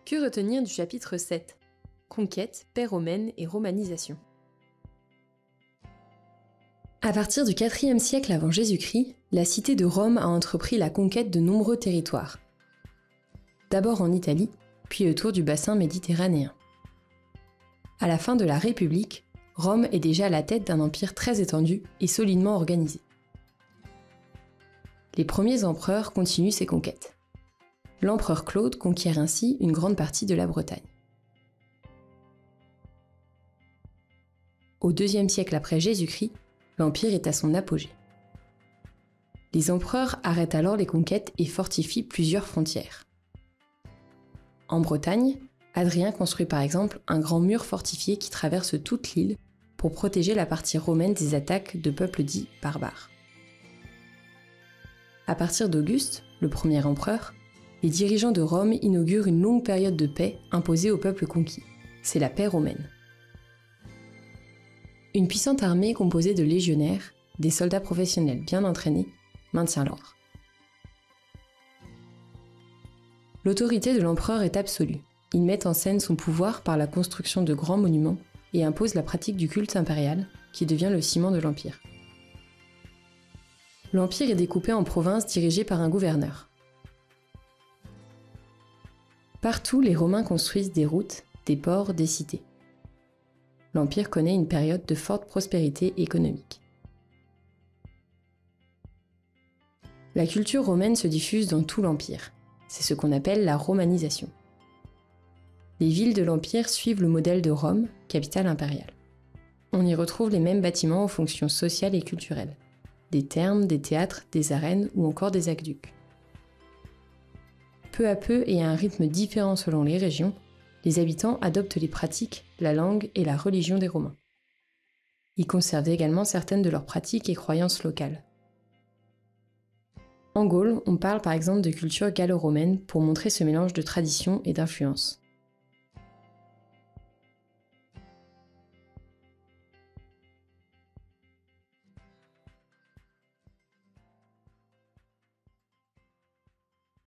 Que retenir du chapitre 7 ? Conquête, paix romaine et romanisation. À partir du IVe siècle avant Jésus-Christ, la cité de Rome a entrepris la conquête de nombreux territoires. D'abord en Italie, puis autour du bassin méditerranéen. À la fin de la République, Rome est déjà à la tête d'un empire très étendu et solidement organisé. Les premiers empereurs continuent ces conquêtes. L'empereur Claude conquiert ainsi une grande partie de la Bretagne. Au IIe siècle après Jésus-Christ, l'empire est à son apogée. Les empereurs arrêtent alors les conquêtes et fortifient plusieurs frontières. En Bretagne, Hadrien construit par exemple un grand mur fortifié qui traverse toute l'île pour protéger la partie romaine des attaques de peuples dits barbares. À partir d'Auguste, le premier empereur, les dirigeants de Rome inaugurent une longue période de paix imposée au peuple conquis. C'est la paix romaine. Une puissante armée composée de légionnaires, des soldats professionnels bien entraînés, maintient l'ordre. L'autorité de l'empereur est absolue. Il met en scène son pouvoir par la construction de grands monuments et impose la pratique du culte impérial, qui devient le ciment de l'empire. L'empire est découpé en provinces dirigées par un gouverneur. Partout, les Romains construisent des routes, des ports, des cités. L'empire connaît une période de forte prospérité économique. La culture romaine se diffuse dans tout l'empire. C'est ce qu'on appelle la romanisation. Les villes de l'empire suivent le modèle de Rome, capitale impériale. On y retrouve les mêmes bâtiments aux fonctions sociales et culturelles. Des thermes, des théâtres, des arènes ou encore des aqueducs. Peu à peu et à un rythme différent selon les régions, les habitants adoptent les pratiques, la langue et la religion des Romains. Ils conservent également certaines de leurs pratiques et croyances locales. En Gaule, on parle par exemple de culture gallo-romaine pour montrer ce mélange de traditions et d'influences.